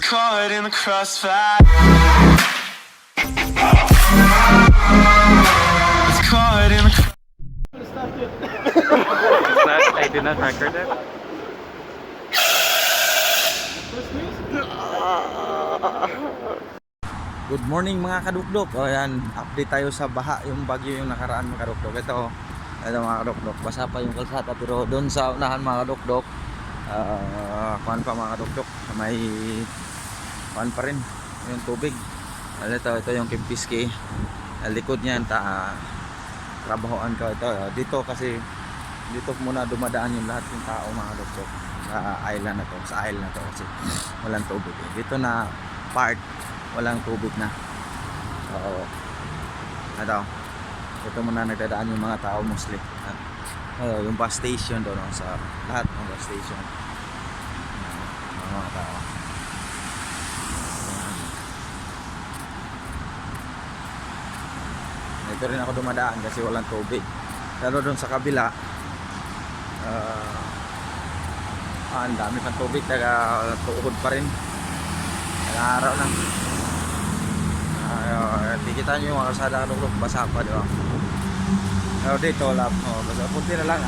caught in the crossfire. Was caught in the I did not record it. Good morning mga kadukdok. O yan, update tayo sa baha, yung bagyo yung nakaraan mga kadukdok. Ito mga kadukdok, basa pa yung kalsada pero doon sa unahan mga kadukdok, kuhan pa mga kadukdok, may kuhan pa rin yung tubig. Ito yung Kempinski, likod niyan trabahoan ko ito. Dito kasi dito muna dumadaan yung lahat ng tao mga kadukdok sa island na to, kasi walang tubig. Dito na part walang tubig na. Oo. Ito muna nagdadaan yung mga tao mostly. Yung bus station doon, sa lahat ng bus station. Mga tao. Ito rin ako dumadaan kasi walang tubig. Pero doon sa kabila, ang dami pang tubig, tuukod pa rin. Araw lang. Kita nyo yung mga kalsada kadukdok, basa pa, di ba? Pero dito basa, punti na lang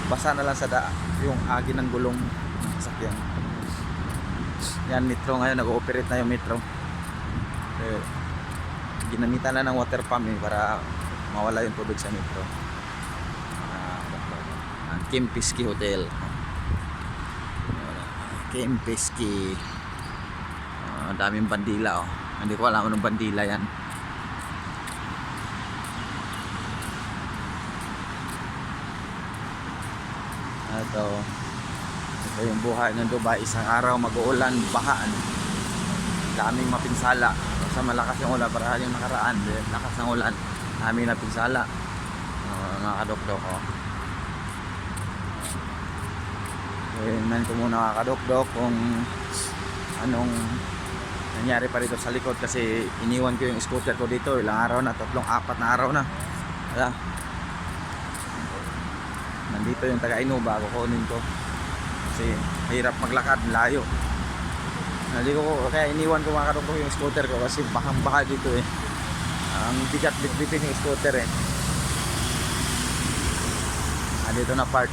basa na lang sa yung agi ng gulong ng sasakyan. Yan, metro ngayon, nag-ooperate na yung metro. Ginamitan na ng water pump para mawala yung tubig sa metro. Kempinski Hotel, Kempinski. Daming bandila, hindi ko alam anong bandila yan. Ito yung buhay ng Dubai. Isang araw mag-uulan, bahaan, daming mapinsala sa malakas yung ulan. Para yung nakaraan, lakas ng ulan, daming napinsala. Mga kadukdok, tingnan ko muna mga kadukdok kung anong nangyari pa rito sa likod, kasi iniwan ko yung scooter ko dito ilang araw na, 3-4 na araw na. Nandito yung taga-Inuba, kukunin ko kasi mahirap maglakad, layo. Kaya iniwan ko mga kadukdok yung scooter ko kasi bahang-baha dito ang bigat bitbitin yung scooter dito na part.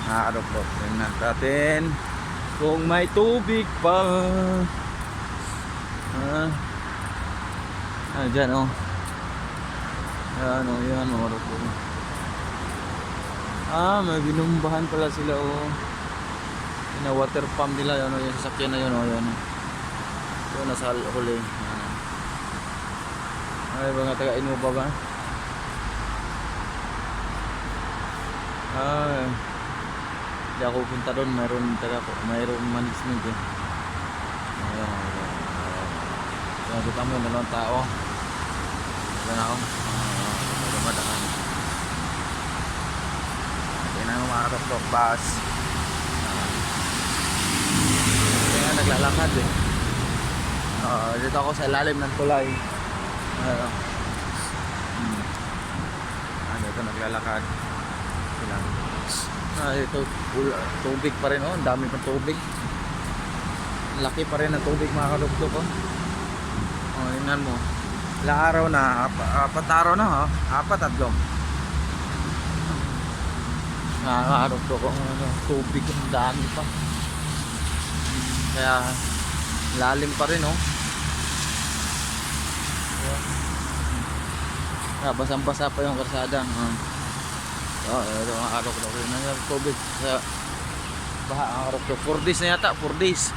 Kadukdok, tingnan natin kung may tubig pa. Dyan yan kadukdok. May binumbahan pala sila na water pump nila, yung sasakyan na yun, yun nasa huli. Ay, mga taga-Inuba ba? Hindi ako punta doon, mayroong management kita mo yung dalawang tao. Diyan ako dumadaan. Tingnan mo mga kadukdok, bus. Kaya naglalakad dito ako sa ilalim ng tulay. Dito naglalakad sila. Ito tubig pa rin, ang dami pang tubig, laki pa rin ng tubig mga kadukdok. Tingnan mo, ilang araw na, 4 araw na, 4 mga kadukdok, tubig, ang dami pa, kaya lalim pa rin basang-basa pa yung kalsada. Ito mga kadukdok, tubig sa baha mga kadukdok. 4 days na yata, 4 days.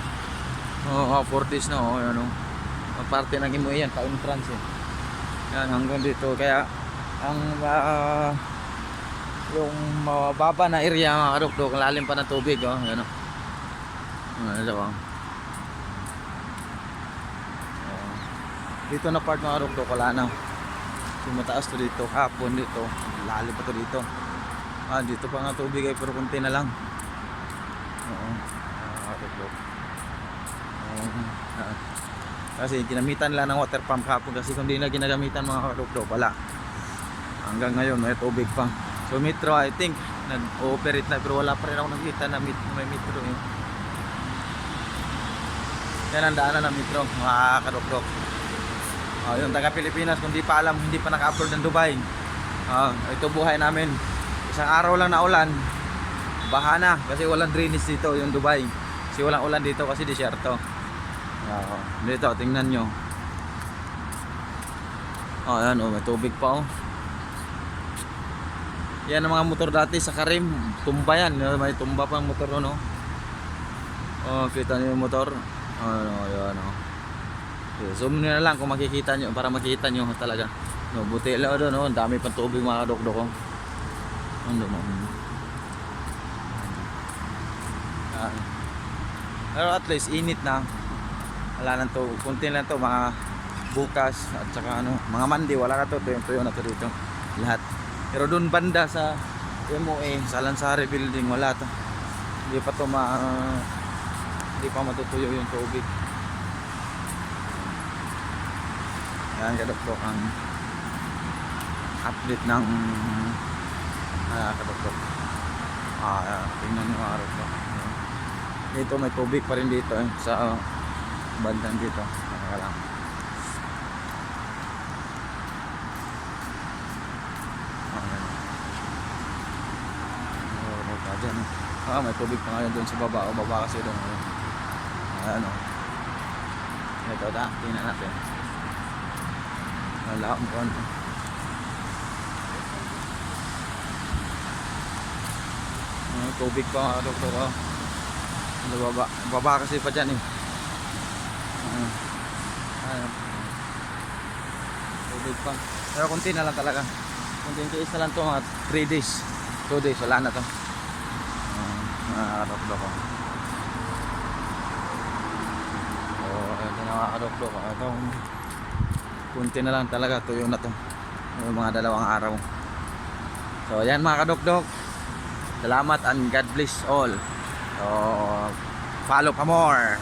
4 days na parte ng Imo yan, pa-entrance yan hanggang dito. Kaya ang yung mababa na area mga kadukdok, lalim pa ng tubig. Dito na part mga kadukdok, wala na. Yung mataas to dito, hapon dito, lalim pa to dito. Dito pa nga tubig pero kunti na lang. Kasi ginamitan lang ng water pump hapon, kasi kung di na ginagamitan mga kadukdok, wala. Hanggang ngayon may tubig pa. So metro, I think nag-ooperate na, pero wala pa rin ako nakita na may metro Yan ang daanan ng metro, mga kadokdok. Yung taga Pilipinas, kung di pa alam, hindi pa naka-upload ng Dubai. Ito buhay namin. Isang araw lang na ulan, baha na kasi walang drainage dito yung Dubai. Kasi walang ulan dito kasi disyerto. Dito, tingnan nyo. Ayan, may tubig pa. Yan ang mga motor dati sa Karim, tumba yan. May tumba pang motor, no? Kita nyo yung motor. Ayan, okay, zoom nyo na lang kung makikita nyo, para makikita nyo talaga. Buti lang doon, ang dami pang tubig, mga kadokdok. Pero at least init na. Wala na to, kunti lang to, mga bukas at saka mga mandi, wala na to, tuyo na to dito lahat. Pero doon banda sa MOA, sa Lansari building, wala to. Hindi pa matutuyo yung tubig. Yan, kadokdok ang update ng kadokdok. Tingnan nyo, mga kadokdok. Dito may tubig pa rin dito sa bandang dito. Teka lang. May tubig pa ngayon doon sa baba. Baba kasi doon. Ito, tingnan natin. Wala akong konti. Tubig pa, mga doktor. Baba kasi pa dyan tubig pa. Pero konti na lang talaga. Konti na lang to, mga 3 days 2 days, wala na to. Nakakadokdok ko. Ito nakakadokdok ko. Itong kunti na lang talaga, tuyo na to. Mga 2 araw. So yan, mga kadokdok. Salamat and God bless all. So follow pa more.